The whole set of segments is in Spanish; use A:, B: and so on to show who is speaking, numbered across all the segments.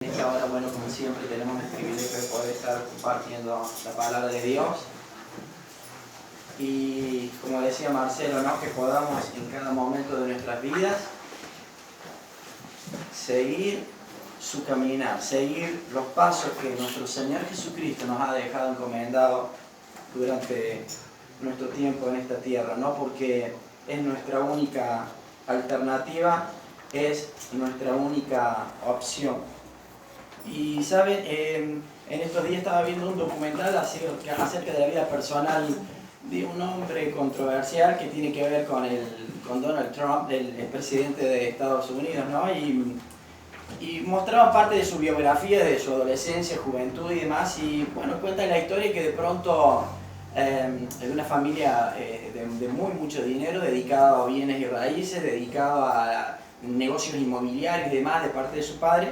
A: En esta hora, bueno, como siempre, tenemos el privilegio de poder estar compartiendo la palabra de Dios. Y como decía Marcelo, ¿no? Que podamos en cada momento de nuestras vidas seguir su caminar, seguir los pasos que nuestro Señor Jesucristo nos ha dejado encomendado durante nuestro tiempo en esta tierra, ¿no? Porque es nuestra única alternativa, es nuestra única opción. Y saben, en estos días estaba viendo un documental acerca de la vida personal de un hombre controversial que tiene que ver con Donald Trump, el presidente de Estados Unidos, ¿no? Y mostraban parte de su biografía, de su adolescencia, juventud y demás, y bueno, cuentan la historia que de pronto de una familia de muy mucho dinero, dedicado a bienes y raíces, dedicado a negocios inmobiliarios y demás de parte de su padre.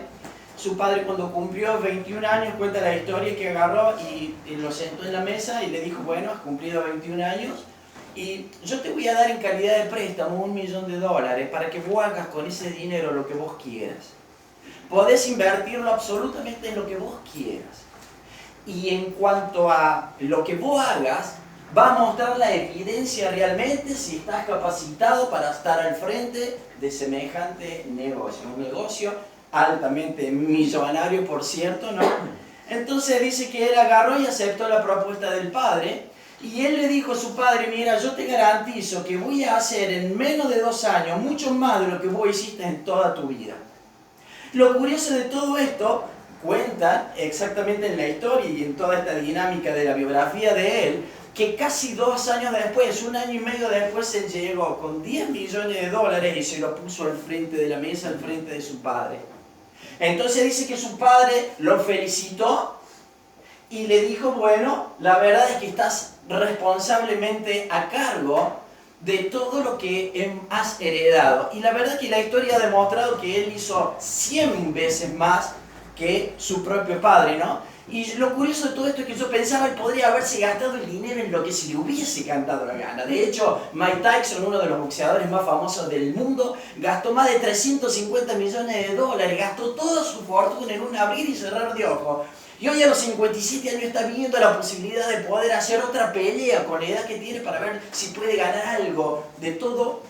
A: Su padre, cuando cumplió 21 años, cuenta la historia que agarró y lo sentó en la mesa y le dijo: bueno, has cumplido 21 años y yo te voy a dar en calidad de préstamo $1 millón para que vos hagas con ese dinero lo que vos quieras. Podés invertirlo absolutamente en lo que vos quieras. Y en cuanto a lo que vos hagas, va a mostrar la evidencia realmente si estás capacitado para estar al frente de semejante negocio. Un negocio altamente millonario, por cierto, ¿no? Entonces dice que él agarró y aceptó la propuesta del padre, y él le dijo a su padre: mira, yo te garantizo que voy a hacer en menos de 2 años mucho más de lo que vos hiciste en toda tu vida. Lo curioso de todo esto, cuenta exactamente en la historia y en toda esta dinámica de la biografía de él, que casi 2 años después, 1 año y medio después, él llegó con $10 millones y se lo puso al frente de la mesa, al frente de su padre. Entonces dice que su padre lo felicitó y le dijo: bueno, la verdad es que estás responsablemente a cargo de todo lo que has heredado. Y la verdad es que la historia ha demostrado que él hizo 100 veces más que su propio padre, ¿no? Y lo curioso de todo esto es que yo pensaba que podría haberse gastado el dinero en lo que se le hubiese cantado la gana. De hecho, Mike Tyson, uno de los boxeadores más famosos del mundo, gastó más de $350 millones, gastó toda su fortuna en un abrir y cerrar de ojos. Y hoy a los 57 años está viendo la posibilidad de poder hacer otra pelea con la edad que tiene para ver si puede ganar algo de todo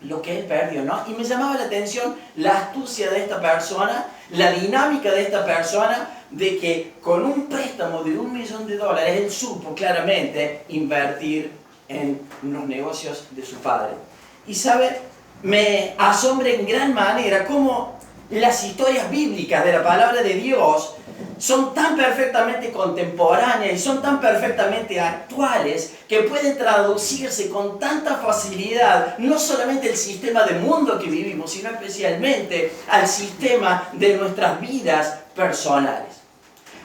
A: lo que él perdió, ¿no? Y me llamaba la atención la astucia de esta persona, la dinámica de esta persona, de que con un préstamo de $1 millón él supo claramente invertir en los negocios de su padre. Y sabe, me asombra en gran manera cómo las historias bíblicas de la palabra de Dios son tan perfectamente contemporáneas y son tan perfectamente actuales que pueden traducirse con tanta facilidad no solamente el sistema de mundo que vivimos, sino especialmente al sistema de nuestras vidas personales.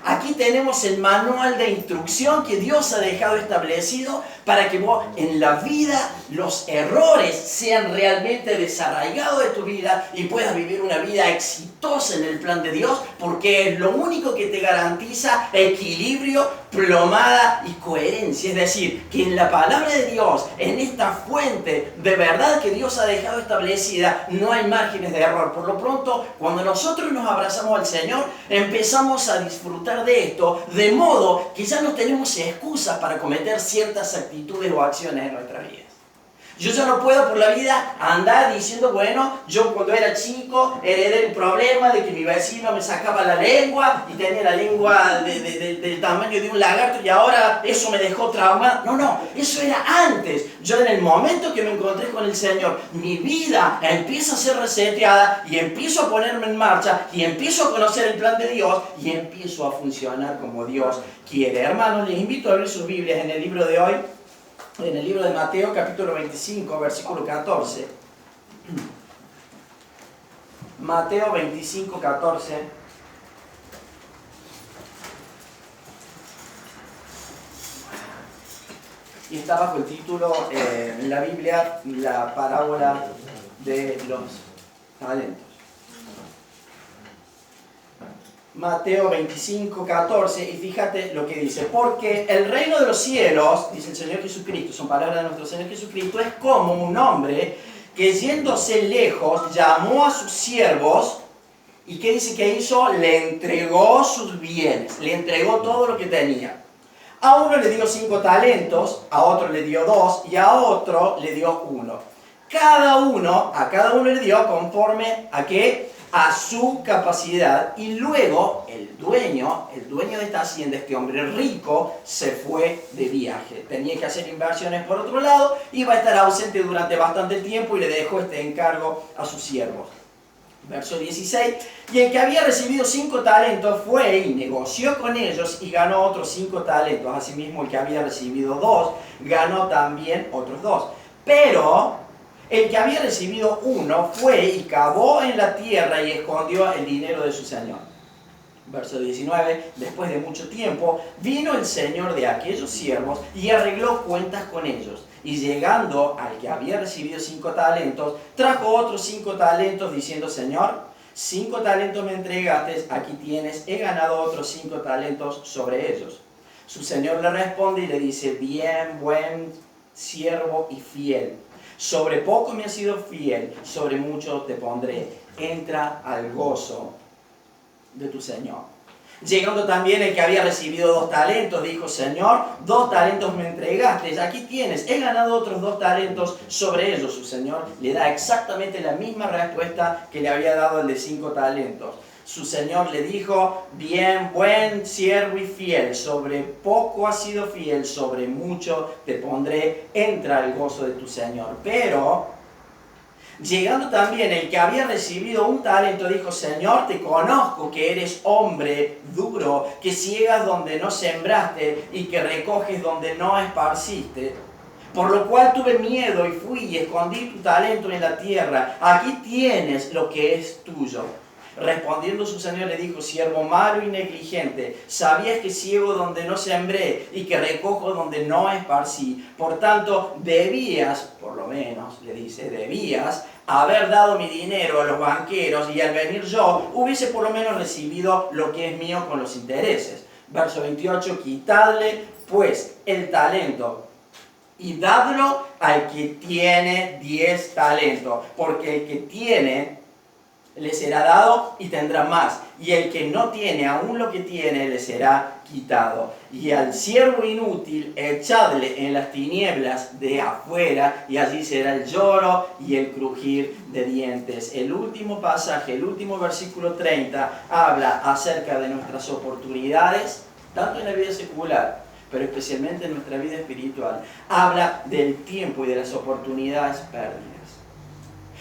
A: Aquí tenemos el manual de instrucción que Dios ha dejado establecido para que vos en la vida los errores sean realmente desarraigados de tu vida y puedas vivir una vida exitosa en el plan de Dios, porque es lo único que te garantiza equilibrio, plomada y coherencia. Es decir, que en la palabra de Dios, en esta fuente de verdad que Dios ha dejado establecida, no hay márgenes de error. Por lo pronto, cuando nosotros nos abrazamos al Señor, empezamos a disfrutar de esto, de modo que ya no tenemos excusas para cometer ciertas actitudes o acciones en nuestra vida. Yo ya no puedo por la vida andar diciendo: bueno, yo cuando era chico heredé el problema de que mi vecino me sacaba la lengua y tenía la lengua del tamaño de un lagarto y ahora eso me dejó traumado. No, eso era antes. Yo en el momento que me encontré con el Señor, mi vida empieza a ser reseteada y empiezo a ponerme en marcha y empiezo a conocer el plan de Dios y empiezo a funcionar como Dios quiere. Hermanos, les invito a abrir sus Biblias en el libro de hoy, en el libro de Mateo, capítulo 25, versículo 14. Mateo 25, 14. Y está bajo el título en la Biblia, la parábola de los talentos. Mateo 25, 14, y fíjate lo que dice: porque el reino de los cielos, dice el Señor Jesucristo, son palabras de nuestro Señor Jesucristo, es como un hombre que, yéndose lejos, llamó a sus siervos ¿Y qué dice que hizo? Le entregó sus bienes, le entregó todo lo que tenía. A uno le dio 5 talentos, a otro le dio 2 y a otro le dio 1. A cada uno le dio conforme a qué? A su capacidad. Y luego el dueño de esta hacienda, este hombre rico, se fue de viaje. Tenía que hacer inversiones por otro lado, iba a estar ausente durante bastante tiempo y le dejó este encargo a sus siervos. Verso 16, y el que había recibido 5 talentos fue y negoció con ellos y ganó otros 5 talentos. Asimismo, el que había recibido 2 ganó también otros 2. Pero el que había recibido 1 fue y cavó en la tierra y escondió el dinero de su señor. Verso 19, después de mucho tiempo, vino el señor de aquellos siervos y arregló cuentas con ellos. Y llegando al que había recibido 5 talentos, trajo otros 5 talentos, diciendo, Señor, 5 talentos me entregaste, aquí tienes, he ganado otros 5 talentos sobre ellos. Su señor le responde y le dice, bien, buen siervo y fiel. Sobre poco me has sido fiel, sobre mucho te pondré. Entra al gozo de tu señor. Llegando también el que había recibido 2 talentos, dijo, Señor, 2 talentos me entregaste, aquí tienes, he ganado otros 2 talentos sobre ellos. Su señor le da exactamente la misma respuesta que le había dado el de 5 talentos. Su señor le dijo, bien, buen siervo y fiel, sobre poco has sido fiel, sobre mucho te pondré, entra al gozo de tu señor. Pero llegando también el que había recibido 1 talento, dijo, Señor, te conozco que eres hombre duro, que ciegas donde no sembraste y que recoges donde no esparciste. Por lo cual tuve miedo y fui y escondí tu talento en la tierra. Aquí tienes lo que es tuyo. Respondiendo su señor le dijo, siervo malo y negligente, sabías que ciego donde no sembré y que recojo donde no esparcí. Por tanto, debías, por lo menos, le dice, debías haber dado mi dinero a los banqueros y al venir yo hubiese por lo menos recibido lo que es mío con los intereses. Verso 28, quitadle pues el talento y dadlo al que tiene 10 talentos, porque el que tiene le será dado y tendrá más, y el que no tiene aún lo que tiene le será quitado. Y al siervo inútil echadle en las tinieblas de afuera, y allí será el lloro y el crujir de dientes. El último pasaje, el último versículo 30, habla acerca de nuestras oportunidades, tanto en la vida secular, pero especialmente en nuestra vida espiritual. Habla del tiempo y de las oportunidades perdidas.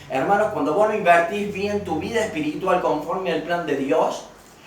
A: Hermanos, cuando vos no invertís bien tu vida espiritual conforme al plan de Dios,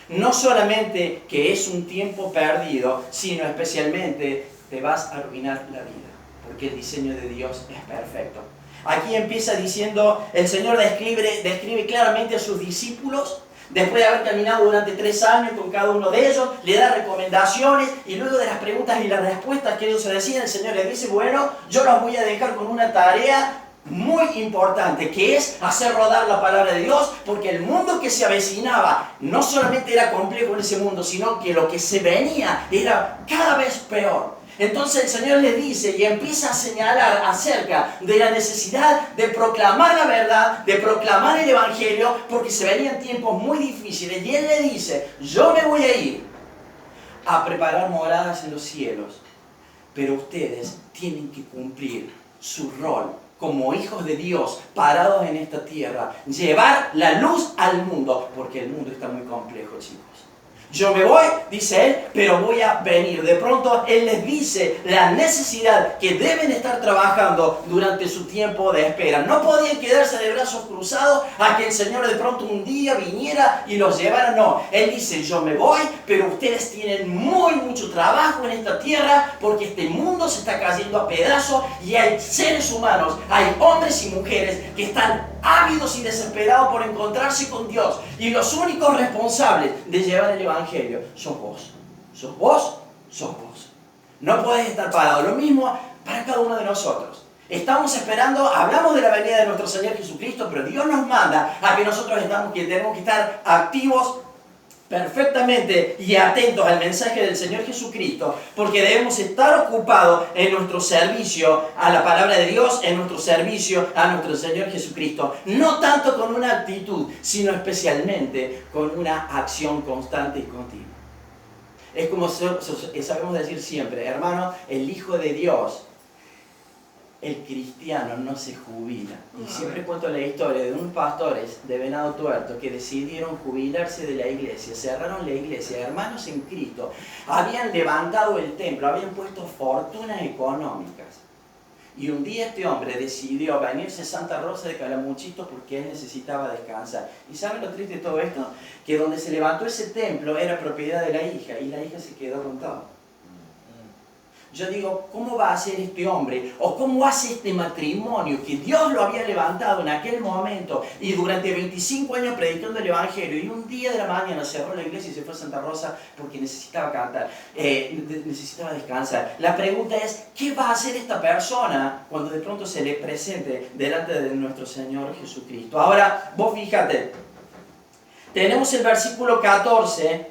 A: no solamente que es un tiempo perdido, sino especialmente te vas a arruinar la vida, porque el diseño de Dios es perfecto. Aquí empieza diciendo, el Señor describe claramente a sus discípulos, después de haber caminado durante 3 años con cada uno de ellos, le da recomendaciones y luego de las preguntas y las respuestas que ellos se decían, el Señor les dice, bueno, yo los voy a dejar con una tarea muy importante, que es hacer rodar la palabra de Dios, porque el mundo que se avecinaba no solamente era complejo en ese mundo, sino que lo que se venía era cada vez peor. Entonces el Señor le dice y empieza a señalar acerca de la necesidad de proclamar la verdad, de proclamar el Evangelio, porque se venían tiempos muy difíciles. Y Él le dice, yo me voy a ir a preparar moradas en los cielos, pero ustedes tienen que cumplir su rol como hijos de Dios parados en esta tierra, llevar la luz al mundo, porque el mundo está muy complejo, chicos. Yo me voy, dice Él, pero voy a venir. De pronto Él les dice la necesidad que deben estar trabajando durante su tiempo de espera. No podían quedarse de brazos cruzados a que el Señor de pronto un día viniera y los llevara. No, Él dice, yo me voy, pero ustedes tienen mucho trabajo en esta tierra, porque este mundo se está cayendo a pedazos y hay seres humanos, hay hombres y mujeres que están ávidos y desesperados por encontrarse con Dios. Y los únicos responsables de llevar el Evangelio sos vos. Sos vos, sos vos. No podés estar parado. Lo mismo para cada uno de nosotros. Estamos esperando, hablamos de la venida de nuestro Señor Jesucristo, pero Dios nos manda a que nosotros tenemos que estar activos perfectamente y atentos al mensaje del Señor Jesucristo, porque debemos estar ocupados en nuestro servicio a la palabra de Dios, en nuestro servicio a nuestro Señor Jesucristo, no tanto con una actitud, sino especialmente con una acción constante y continua. Es como sabemos decir siempre, hermano, el Hijo de Dios, el cristiano no se jubila. Y siempre cuento la historia de unos pastores de Venado Tuerto que decidieron jubilarse de la iglesia, cerraron la iglesia, hermanos en Cristo, habían levantado el templo, habían puesto fortunas económicas. Y un día este hombre decidió venirse a Santa Rosa de Calamuchito porque él necesitaba descansar. ¿Y saben lo triste de todo esto? Que donde se levantó ese templo era propiedad de la hija y la hija se quedó con todo. Yo digo, ¿cómo va a hacer este hombre? ¿O cómo hace este matrimonio que Dios lo había levantado en aquel momento y durante 25 años predicando el Evangelio y un día de la mañana cerró la iglesia y se fue a Santa Rosa porque necesitaba cantar, necesitaba descansar? La pregunta es, ¿qué va a hacer esta persona cuando de pronto se le presente delante de nuestro Señor Jesucristo? Ahora, vos fíjate, tenemos el versículo 14,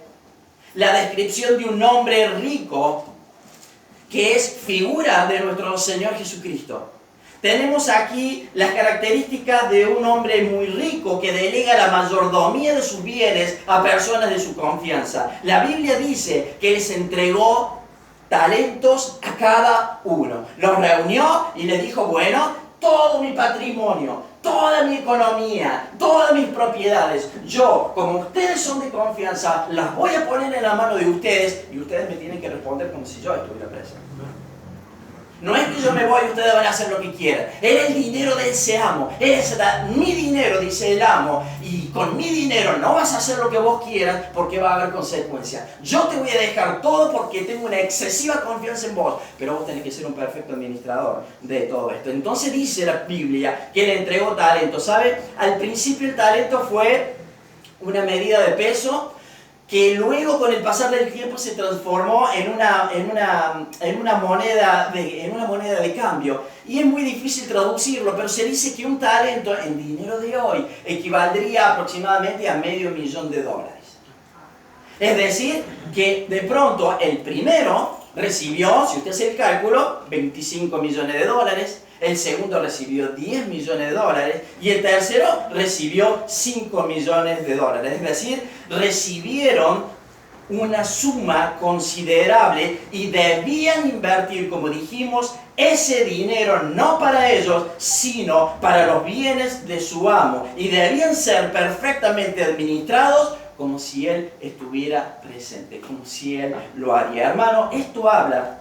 A: la descripción de un hombre rico, que es figura de nuestro Señor Jesucristo. Tenemos aquí las características de un hombre muy rico que delega la mayordomía de sus bienes a personas de su confianza. La Biblia dice que les entregó talentos a cada uno. Los reunió y les dijo, bueno, todo mi patrimonio, toda mi economía, todas mis propiedades, yo, como ustedes son de confianza, las voy a poner en la mano de ustedes y ustedes me tienen que responder como si yo estuviera preso. No es que yo me voy y ustedes van a hacer lo que quieran. Era el dinero de ese amo. Es mi dinero, dice el amo. Y con mi dinero no vas a hacer lo que vos quieras porque va a haber consecuencias. Yo te voy a dejar todo porque tengo una excesiva confianza en vos. Pero vos tenés que ser un perfecto administrador de todo esto. Entonces dice la Biblia que le entregó talento. ¿Sabe? Al principio el talento fue una medida de peso que luego con el pasar del tiempo se transformó en una moneda de cambio. Y es muy difícil traducirlo, pero se dice que un talento en dinero de hoy equivaldría aproximadamente a $500,000. Es decir, que de pronto el primero recibió, si usted hace el cálculo, $25 millones. El segundo recibió $10 millones y el tercero recibió $5 millones. Es decir, recibieron una suma considerable y debían invertir, como dijimos, ese dinero no para ellos, sino para los bienes de su amo. Y debían ser perfectamente administrados como si él estuviera presente, como si él lo haría. Hermano, esto habla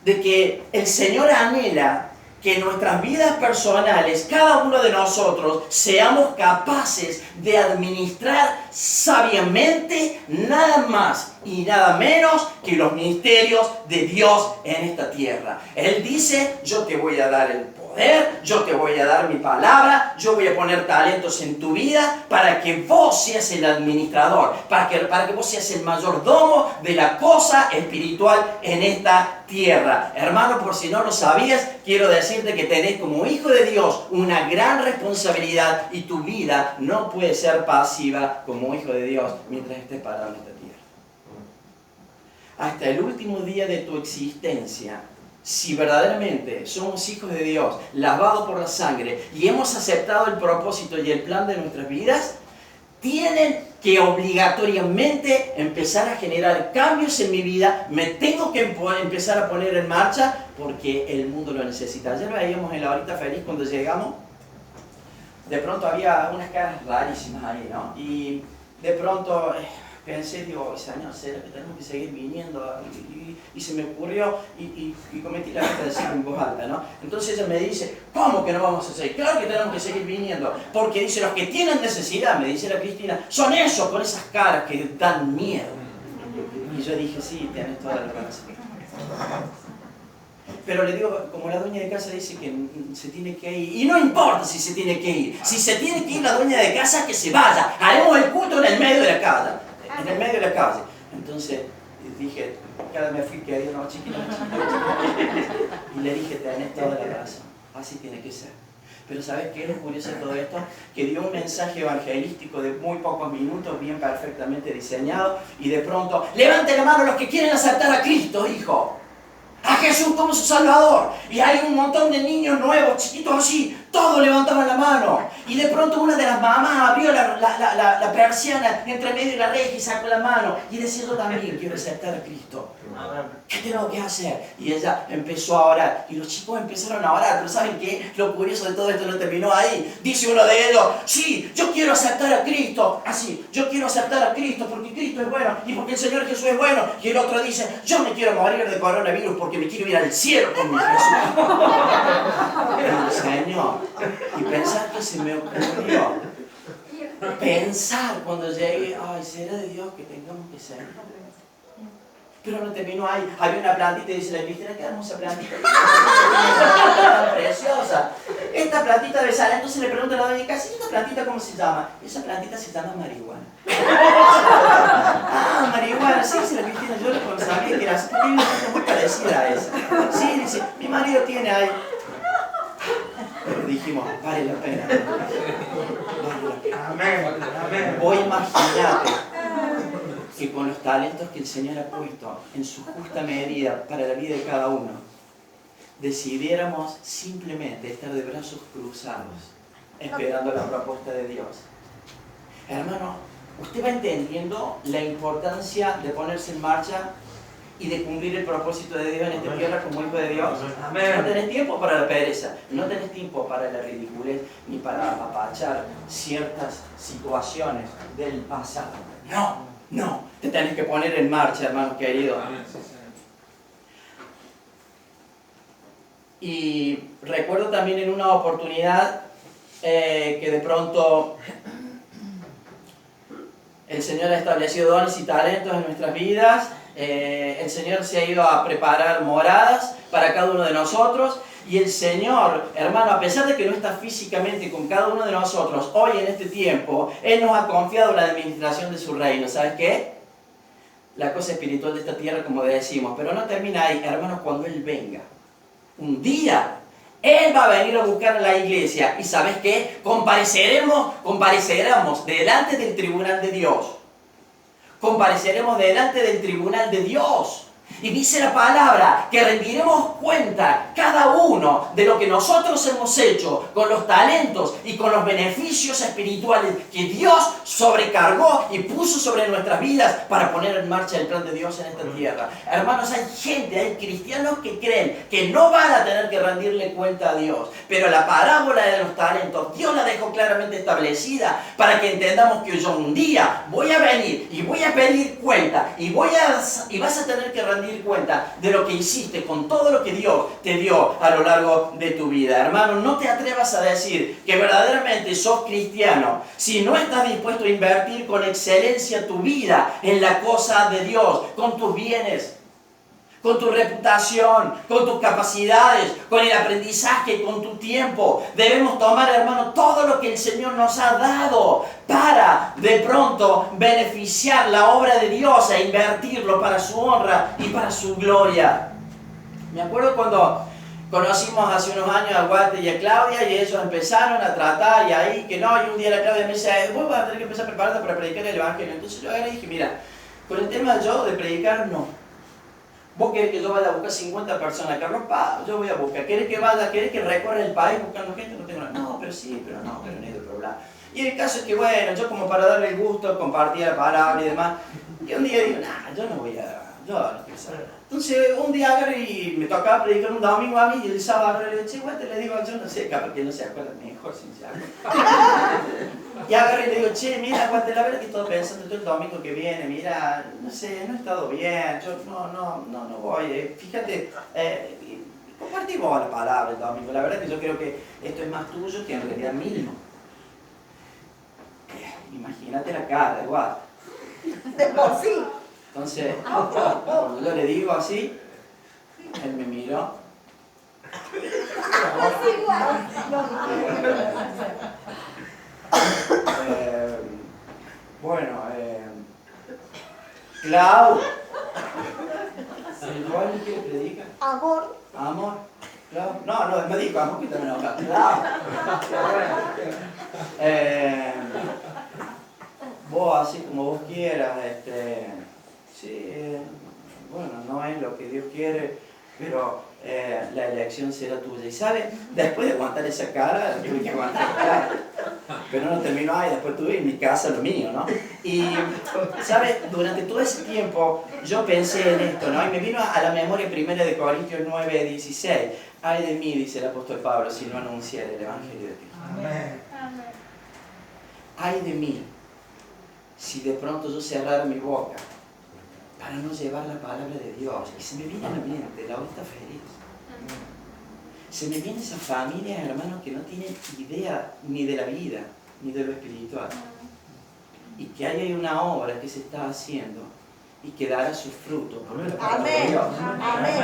A: de que el Señor anhela que en nuestras vidas personales, cada uno de nosotros, seamos capaces de administrar sabiamente nada más y nada menos que los misterios de Dios en esta tierra. Él dice, yo te voy a dar el poder, yo te voy a dar mi palabra, yo voy a poner talentos en tu vida para que vos seas el administrador, para que vos seas el mayordomo de la cosa espiritual en esta tierra. Hermano, por si no lo sabías, quiero decirte que tenés como hijo de Dios una gran responsabilidad y tu vida no puede ser pasiva como hijo de Dios mientras estés parado en esta tierra. Hasta el último día de tu existencia, si verdaderamente somos hijos de Dios, lavados por la sangre y hemos aceptado el propósito y el plan de nuestras vidas, tienen que obligatoriamente empezar a generar cambios en mi vida. Me tengo que empezar a poner en marcha porque el mundo lo necesita. Ayer veíamos en la horita feliz cuando llegamos, de pronto había unas caras rarísimas ahí, ¿no? Y de pronto pensé, digo, Señor, ¿será que tenemos que seguir viniendo? Y se me ocurrió y cometí la falta de decirlo en voz alta, ¿no? Entonces ella me dice, ¿cómo que no vamos a seguir? Claro que tenemos que seguir viniendo, porque dice, los que tienen necesidad, me dice la Cristina, son esos con esas caras que dan miedo. Y yo dije, sí, tienes toda la razón. Pero le digo, como la dueña de casa dice que se tiene que ir, y no importa si se tiene que ir, si se tiene que ir la dueña de casa, que se vaya, haremos el culto en el medio de la calle, Entonces dije, cada vez me fui queriendo más chiquita, y le dije, tenés toda la razón, así tiene que ser. Pero ¿sabes qué es lo curioso de todo esto? Que dio un mensaje evangelístico de muy pocos minutos, bien perfectamente diseñado, y de pronto, levante la mano los que quieren aceptar a Cristo, hijo. A Jesús como su Salvador. Y hay un montón de niños nuevos, chiquitos así, todos levantaban la mano. Y de pronto una de las mamás abrió la persiana entre medio de la reja y sacó la mano. Y decía, yo también quiero aceptar a Cristo. ¿Qué tengo que hacer? Y ella empezó a orar. Y los chicos empezaron a orar. Pero ¿saben qué? Lo curioso de todo esto no terminó ahí. Dice uno de ellos, sí, yo quiero aceptar a Cristo. Así, yo quiero aceptar a Cristo porque Cristo es bueno y porque el Señor Jesús es bueno. Y el otro dice, yo me quiero morir de coronavirus porque me quiero ir al cielo con mi Jesús. Señor. Y pensar que se me ocurrió. Pensar cuando llegue, ay, será de Dios que tengamos que ser. Pero no terminó ahí. Había una plantita y dice la Cristina, qué hermosa plantita. Tan preciosa. Esta plantita debe salir. Entonces le pregunta a la doña casa, ¿y esta plantita cómo se llama? Esa plantita se llama marihuana. Ah, marihuana. Sí, dice la Cristina, yo lo sabía que era así. Porque hay una planta muy parecida a esa. Sí, dice, mi marido tiene ahí. Pero dijimos, vale la pena. Vale la pena.
B: Amén. Amén.
A: Vos imaginate que con los talentos que el Señor ha puesto en su justa medida para la vida de cada uno, decidiéramos simplemente estar de brazos cruzados, esperando la propuesta de Dios. Hermano, usted va entendiendo la importancia de ponerse en marcha y de cumplir el propósito de Dios en esta tierra como hijo de Dios.
B: Amén.
A: No tenés tiempo para la pereza, no tenés tiempo para la ridiculez, ni para apapachar ciertas situaciones del pasado. No, te tenés que poner en marcha, hermano querido. Y recuerdo también en una oportunidad que de pronto el Señor ha establecido dones y talentos en nuestras vidas. El Señor se ha ido a preparar moradas para cada uno de nosotros. Y el Señor, hermano, a pesar de que no está físicamente con cada uno de nosotros hoy en este tiempo, Él nos ha confiado la administración de su reino. ¿Sabes qué? La cosa espiritual de esta tierra, como decimos. Pero no termina ahí, hermanos, cuando Él venga. Un día, Él va a venir a buscar a la iglesia. ¿Y sabes qué? Compareceremos delante del tribunal de Dios. Compareceremos delante del tribunal de Dios. Y dice la palabra que rendiremos cuenta cada uno de lo que nosotros hemos hecho con los talentos y con los beneficios espirituales que Dios sobrecargó y puso sobre nuestras vidas para poner en marcha el plan de Dios en esta tierra. Hermanos, hay gente, hay cristianos que creen que no van a tener que rendirle cuenta a Dios. Pero la parábola de los talentos, Dios la dejó claramente establecida para que entendamos que yo un día voy a venir y voy a pedir cuenta y vas a tener que rendir cuenta de lo que hiciste con todo lo que Dios te dio a lo largo de tu vida. Hermano, no te atrevas a decir que verdaderamente sos cristiano si no estás dispuesto a invertir con excelencia tu vida en la cosa de Dios, con tus bienes, con tu reputación, con tus capacidades, con el aprendizaje, con tu tiempo. Debemos tomar, hermano, todo lo que el Señor nos ha dado para, de pronto, beneficiar la obra de Dios e invertirlo para su honra y para su gloria. Me acuerdo cuando conocimos hace unos años a Walter y a Claudia y ellos empezaron a tratar y ahí que no, y un día la Claudia me dice, vos vas a tener que empezar a prepararte para predicar el Evangelio. Entonces yo agarré y dije, mira, con el tema de predicar, no. Vos querés que yo vaya a buscar 50 personas, Carlos, yo voy a buscar. ¿Querés que recorra el país buscando gente? No tengo nada. No, pero sí, pero no hay problema. Y el caso es que, bueno, yo como para darle el gusto, compartía la palabra y demás, y un día digo, yo no quiero saber. Entonces, un día agarré y me tocaba predicar un domingo a mí, y el sábado le digo, che, güey, le digo, yo no sé, capaz que no se acuerda mejor si se acuerda. Y agarré y le digo, che, mira, Guante, la verdad que estoy pensando todo el domingo que viene, mira, no sé, no he estado bien, yo no voy, fíjate, compartimos la palabra el domingo, la verdad que yo creo que esto es más tuyo que en realidad mío. Imagínate la cara, igual.
C: De por sí.
A: Entonces, cuando yo le digo así, él me miró. Bueno, Clau, ¿cuál quiere predicar?
C: Amor.
A: Amor. Claro. No, me dijo, a poquito me enoja. Claro. Vos así como vos quieras, sí, bueno, no es lo que Dios quiere, pero la elección será tuya. Y ¿sabes? Después de aguantar esa cara, tuve que aguantar la cara. Pero no terminó ahí, después tuve en mi casa lo mío, ¿no? Y, ¿sabes? Durante todo ese tiempo yo pensé en esto, ¿no? Y me vino a la memoria 1 Corintios 9:16. Ay de mí, dice el apóstol Pablo, si no anunciara el Evangelio de Dios.
C: Amén.
A: Ay de mí, si de pronto yo cerrara mi boca para no llevar la palabra de Dios. Y se me viene a la mente la otra feliz. Se me viene esa familia, hermanos, que no tienen idea ni de la vida, ni de lo espiritual. Y que hay una obra que se está haciendo y que dará su fruto. Porque la palabra de Dios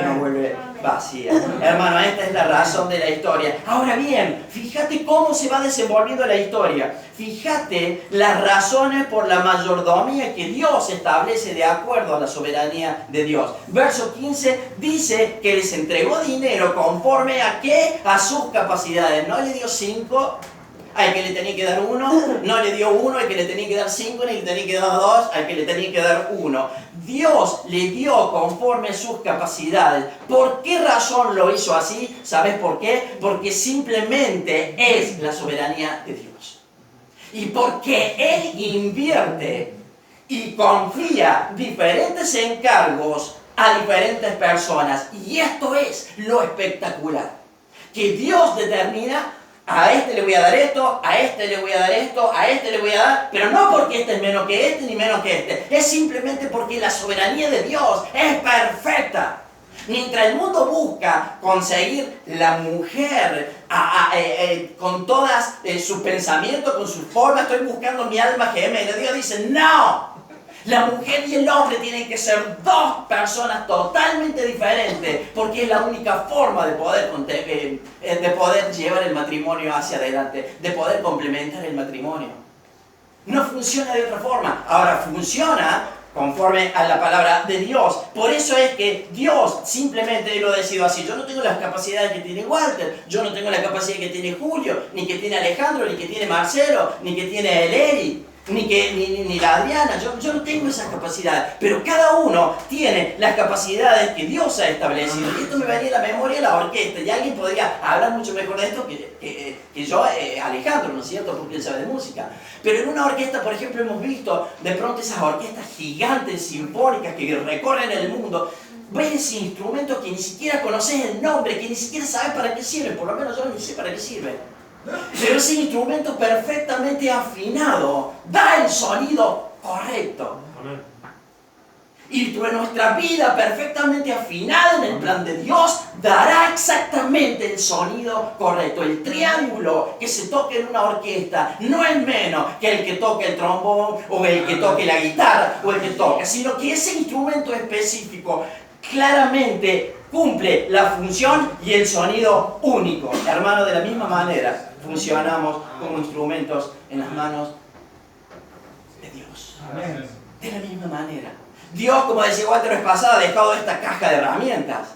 A: no vuelve vacía. Hermano, esta es la razón de la historia. Ahora bien, fíjate cómo se va desenvolviendo la historia. Fíjate las razones por la mayordomía que Dios establece de acuerdo a la soberanía de Dios. Verso 15 dice que les entregó dinero conforme a ¿qué? A sus capacidades. No le dio 5 al que le tenía que dar 1, no le dio 1 al que le tenía que dar 5, ni le tenía que dar 2 al que le tenía que dar 1. Dios le dio conforme a sus capacidades. ¿Por qué razón lo hizo así? ¿Sabes por qué? Porque simplemente es la soberanía de Dios. Y porque Él invierte y confía diferentes encargos a diferentes personas. Y esto es lo espectacular. Que Dios determina: a este le voy a dar esto, a este le voy a dar esto, a este le voy a dar, pero no porque este es menos que este ni menos que este. Es simplemente porque la soberanía de Dios es perfecta. Mientras el mundo busca conseguir la mujer con todas sus pensamientos, con sus formas, estoy buscando mi alma gemela. Dios dice: no. La mujer y el hombre tienen que ser dos personas totalmente diferentes, porque es la única forma de poder llevar el matrimonio hacia adelante, de poder complementar el matrimonio. No funciona de otra forma. Ahora funciona conforme a la palabra de Dios. Por eso es que Dios simplemente lo decidió así. Yo no tengo las capacidades que tiene Walter, yo no tengo la capacidad que tiene Julio, ni que tiene Alejandro, ni que tiene Marcelo, ni que tiene el Eri, ni la Adriana. Yo no tengo esas capacidades, pero cada uno tiene las capacidades que Dios ha establecido. Y esto me venía a la memoria de la orquesta, y alguien podría hablar mucho mejor de esto que yo, Alejandro, ¿no es cierto? Porque él sabe de música. Pero en una orquesta, por ejemplo, hemos visto de pronto esas orquestas gigantes, sinfónicas, que recorren el mundo. Ves instrumentos que ni siquiera conoces el nombre, que ni siquiera sabes para qué sirven, por lo menos yo ni sé para qué sirven. Pero ese instrumento perfectamente afinado da el sonido correcto. Y nuestra vida perfectamente afinada en el plan de Dios dará exactamente el sonido correcto. El triángulo que se toque en una orquesta no es menos que el que toque el trombón o el que toque la guitarra o el que toque, sino que ese instrumento específico claramente cumple la función y el sonido único. Hermano, de la misma manera funcionamos como instrumentos en las manos de Dios.
C: Amén.
A: De la misma manera. Dios, como decía Walter la vez pasada, ha dejado esta caja de herramientas.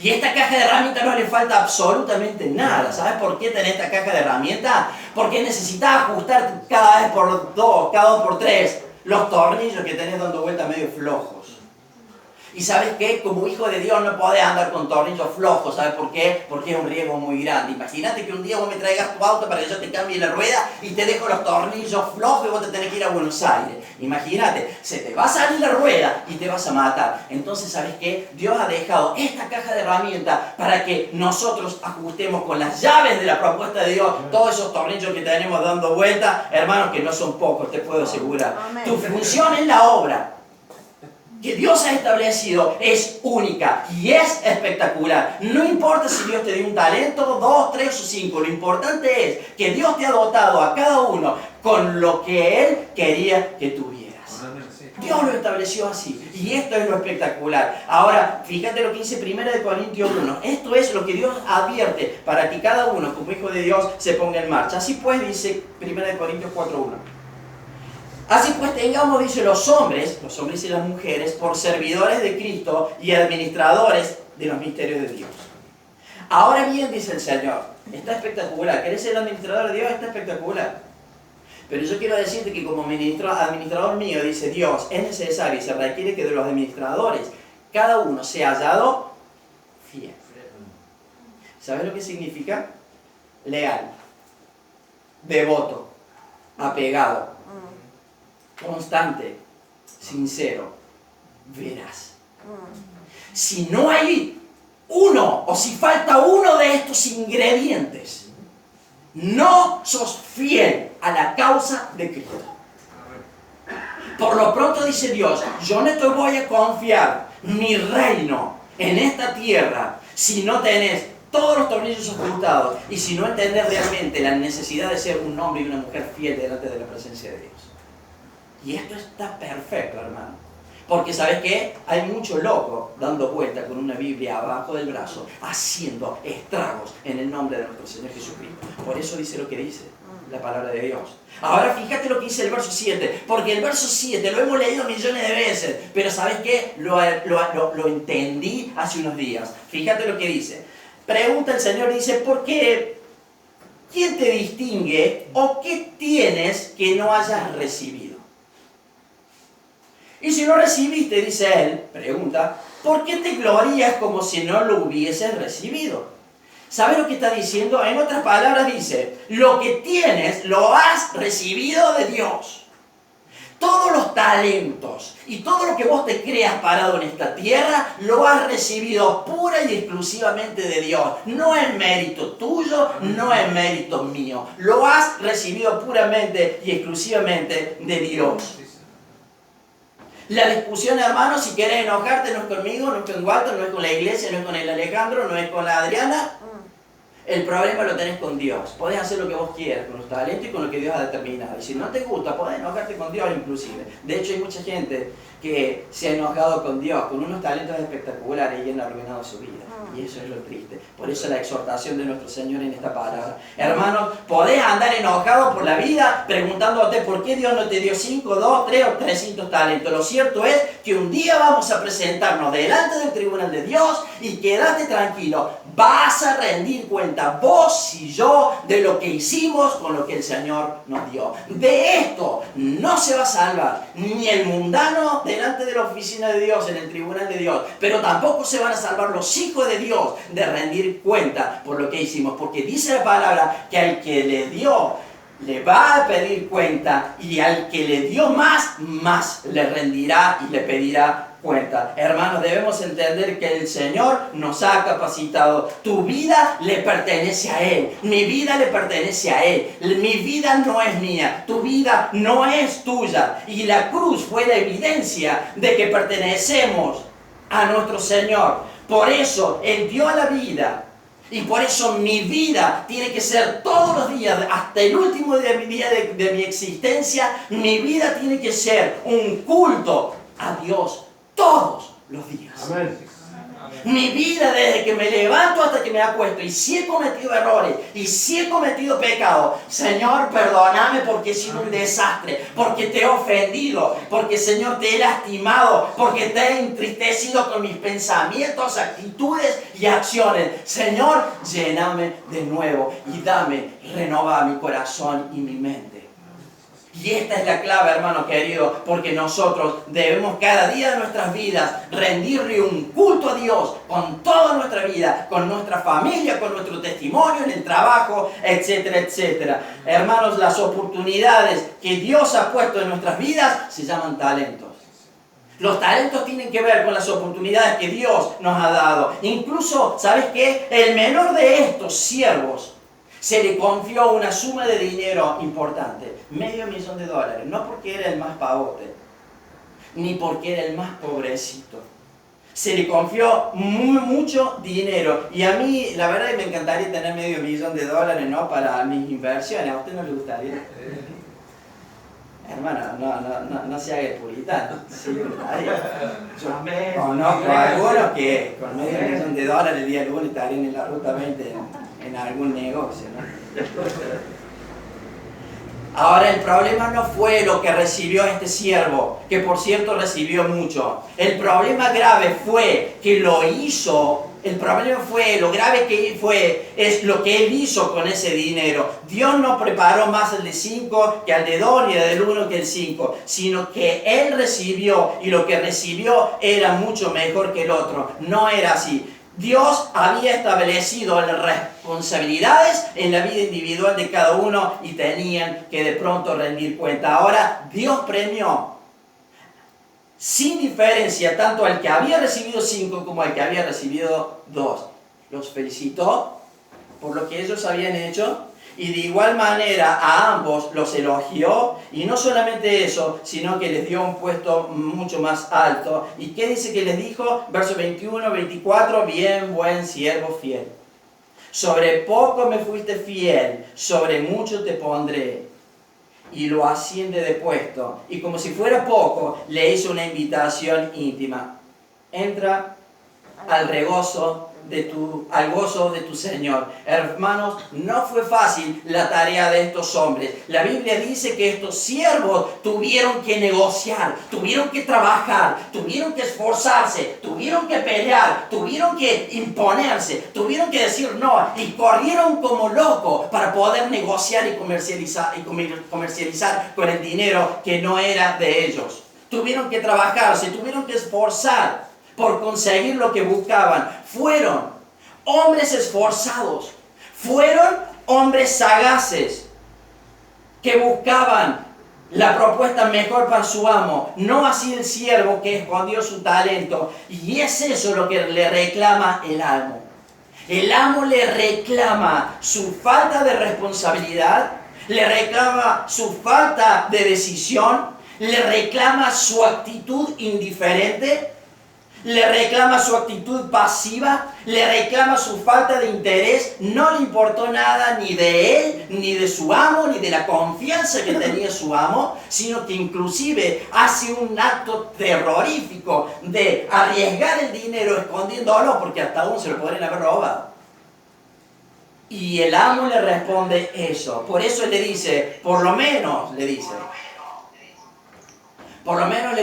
A: Y esta caja de herramientas no le falta absolutamente nada. ¿Sabes por qué tenés esta caja de herramientas? Porque necesitas ajustar cada vez por 2, cada 2 por 3 los tornillos que tenés dando vuelta medio flojos. Y ¿sabes qué? Como hijo de Dios no podés andar con tornillos flojos. ¿Sabes por qué? Porque es un riesgo muy grande. Imagínate que un día vos me traigas tu auto para que yo te cambie la rueda y te dejo los tornillos flojos y vos te tenés que ir a Buenos Aires. Imagínate, se te va a salir la rueda y te vas a matar. Entonces, ¿sabes qué? Dios ha dejado esta caja de herramientas para que nosotros ajustemos con las llaves de la propuesta de Dios todos esos tornillos que tenemos dando vuelta, hermanos, que no son pocos, te puedo asegurar.
C: Amén.
A: Tu función en la obra que Dios ha establecido es única y es espectacular. No importa si Dios te dio un talento, 2, 3 o 5. Lo importante es que Dios te ha dotado a cada uno con lo que Él quería que tuvieras. Dios lo estableció así. Y esto es lo espectacular. Ahora, fíjate lo que dice 1 Corintios 1. Esto es lo que Dios advierte para que cada uno, como hijo de Dios, se ponga en marcha. Así pues, dice 1 Corintios 4:1. Así pues tengamos, dice, los hombres y las mujeres, por servidores de Cristo y administradores de los misterios de Dios. Ahora bien, dice el Señor, está espectacular. ¿Querés ser administrador de Dios? Está espectacular. Pero yo quiero decirte que como administrador mío, dice Dios, es necesario y se requiere que de los administradores cada uno sea hallado fiel. ¿Sabes lo que significa? Leal, devoto, apegado, constante, sincero, veraz. Si no hay uno o si falta uno de estos ingredientes, no sos fiel a la causa de Cristo. Por lo pronto dice Dios, yo no te voy a confiar mi reino en esta tierra si no tenés todos los tornillos ajustados y si no entendés realmente la necesidad de ser un hombre y una mujer fiel delante de la presencia de Dios. Y esto está perfecto, hermano. Porque ¿sabes qué? Hay mucho loco dando vuelta con una Biblia abajo del brazo, haciendo estragos en el nombre de nuestro Señor Jesucristo. Por eso dice lo que dice la palabra de Dios. Ahora fíjate lo que dice el verso 7, porque el verso 7 lo hemos leído millones de veces, pero ¿sabes qué? Lo entendí hace unos días. Fíjate lo que dice. Pregunta el Señor, dice, ¿por qué? ¿Quién te distingue o qué tienes que no hayas recibido? Y si no recibiste, dice él, pregunta, ¿por qué te glorías como si no lo hubieses recibido? ¿Sabes lo que está diciendo? En otras palabras dice, lo que tienes lo has recibido de Dios. Todos los talentos y todo lo que vos te creas parado en esta tierra, lo has recibido pura y exclusivamente de Dios. No es mérito tuyo, no es mérito mío. Lo has recibido puramente y exclusivamente de Dios. La discusión, hermano, si quieres enojarte, no es conmigo, no es con Walter, no es con la iglesia, no es con el Alejandro, no es con la Adriana. El problema lo tenés con Dios. Podés hacer lo que vos quieras con los talentos y con lo que Dios ha determinado. Y si no te gusta, podés enojarte con Dios inclusive. De hecho, hay mucha gente que se ha enojado con Dios, con unos talentos espectaculares y han arruinado su vida. Y eso es lo triste. Por eso la exhortación de nuestro Señor en esta palabra. Hermanos, podés andar enojado por la vida preguntándote por qué Dios no te dio 5, 2, 3 o 300 talentos. Lo cierto es que un día vamos a presentarnos delante del tribunal de Dios y quédate tranquilo. Vas a rendir cuenta vos y yo de lo que hicimos con lo que el Señor nos dio. De esto no se va a salvar ni el mundano delante de la oficina de Dios, en el tribunal de Dios, pero tampoco se van a salvar los hijos de Dios de rendir cuenta por lo que hicimos, porque dice la palabra que al que le dio le va a pedir cuenta y al que le dio más le rendirá y le pedirá cuenta. Hermanos, debemos entender que el Señor nos ha capacitado. Tu vida le pertenece a Él. Mi vida le pertenece a Él. Mi vida no es mía. Tu vida no es tuya. Y la cruz fue la evidencia de que pertenecemos a nuestro Señor. Por eso Él dio la vida. Y por eso mi vida tiene que ser todos los días, hasta el último día de mi existencia, mi vida tiene que ser un culto a Dios todos los días.
B: Amén.
A: Mi vida desde que me levanto hasta que me acuesto, y si he cometido errores, y si he cometido pecado, Señor, perdóname porque he sido un desastre, porque te he ofendido, porque, Señor, te he lastimado, porque te he entristecido con mis pensamientos, actitudes y acciones. Señor, lléname de nuevo y renova mi corazón y mi mente. Y esta es la clave, hermano querido, porque nosotros debemos cada día de nuestras vidas rendirle un culto a Dios con toda nuestra vida, con nuestra familia, con nuestro testimonio en el trabajo, etcétera, etcétera. Hermanos, las oportunidades que Dios ha puesto en nuestras vidas se llaman talentos. Los talentos tienen que ver con las oportunidades que Dios nos ha dado. Incluso, ¿sabes qué? El menor de estos siervos se le confió una suma de dinero importante, $500,000, no porque era el más pavote, ni porque era el más pobrecito. Se le confió mucho dinero. Y a mí, la verdad, me encantaría tener $500,000, ¿no? Para mis inversiones. ¿A usted no le gustaría? Hermano, no se haga el puritano. Sí, le gustaría. Yo conozco a algunos que con $500,000 el día lunes estarían en la ruta 20 en algún negocio, ¿no? Ahora, el problema no fue lo que recibió este siervo, que por cierto recibió mucho. El problema grave fue que lo hizo El problema fue, lo grave que fue, es lo que él hizo con ese dinero. Dios no preparó más el de 5 que al de 2, ni el del 1 que el 5, sino que él recibió, y lo que recibió era mucho mejor que el otro. No era así. Dios había establecido las responsabilidades en la vida individual de cada uno y tenían que de pronto rendir cuenta. Ahora Dios premió sin diferencia tanto al que había recibido 5 como al que había recibido 2. Los felicitó por lo que ellos habían hecho y de igual manera a ambos los elogió, y no solamente eso, sino que les dio un puesto mucho más alto. ¿Y qué dice que les dijo? Verso 21, 24, bien, buen siervo fiel. Sobre poco me fuiste fiel, sobre mucho te pondré. Y lo asciende de puesto. Y como si fuera poco, le hizo una invitación íntima. Entra al regozo al gozo de tu Señor. Hermanos, no fue fácil la tarea de estos hombres. La Biblia dice que estos siervos tuvieron que negociar, tuvieron que trabajar, tuvieron que esforzarse, tuvieron que pelear, tuvieron que imponerse, tuvieron que decir no, y corrieron como locos para poder negociar y comercializar con el dinero que no era de ellos. Tuvieron que trabajar, se tuvieron que esforzar por conseguir lo que buscaban. Fueron hombres esforzados, fueron hombres sagaces que buscaban la propuesta mejor para su amo, no así el siervo que escondió su talento. Y es eso lo que le reclama el amo. El amo le reclama su falta de responsabilidad, le reclama su falta de decisión, le reclama su actitud indiferente, le reclama su actitud pasiva, le reclama su falta de interés. No le importó nada ni de él, ni de su amo, ni de la confianza que tenía su amo, sino que inclusive hace un acto terrorífico de arriesgar el dinero escondiéndolo, porque hasta aún se lo podrían haber robado. Y el amo le responde eso. Por eso le dice, por lo menos le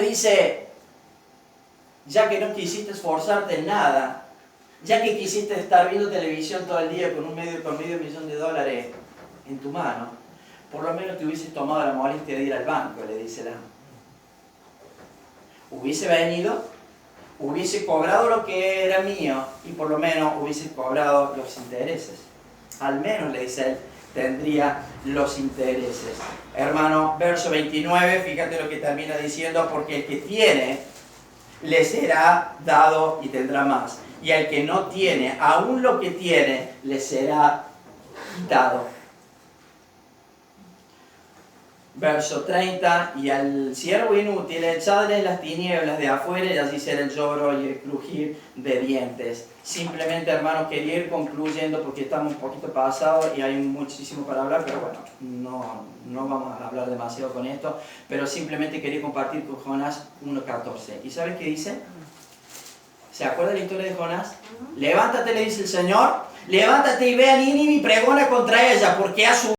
A: dice, ya que no quisiste esforzarte en nada, ya que quisiste estar viendo televisión todo el día con medio millón de dólares en tu mano, por lo menos te hubieses tomado la molestia de ir al banco, le dice el amo. Hubiese venido, hubiese cobrado lo que era mío y por lo menos hubiese cobrado los intereses. Al menos, le dice él, tendría los intereses. Hermano, verso 29, fíjate lo que termina diciendo, porque el que tiene le será dado y tendrá más, y al que no tiene, aún lo que tiene, le será quitado. Verso 30, y al siervo inútil echadle en las tinieblas de afuera, y allí será el lloro y el crujir de dientes. Simplemente, hermanos, quería ir concluyendo porque estamos un poquito pasados y hay muchísimo para hablar, pero bueno, no vamos a hablar demasiado con esto, pero simplemente quería compartir con Jonás 1:14. ¿Y sabes qué dice? ¿Se acuerda la historia de Jonás? Levántate, le dice el Señor, levántate y ve a Nínive y pregona contra ella, porque ha subido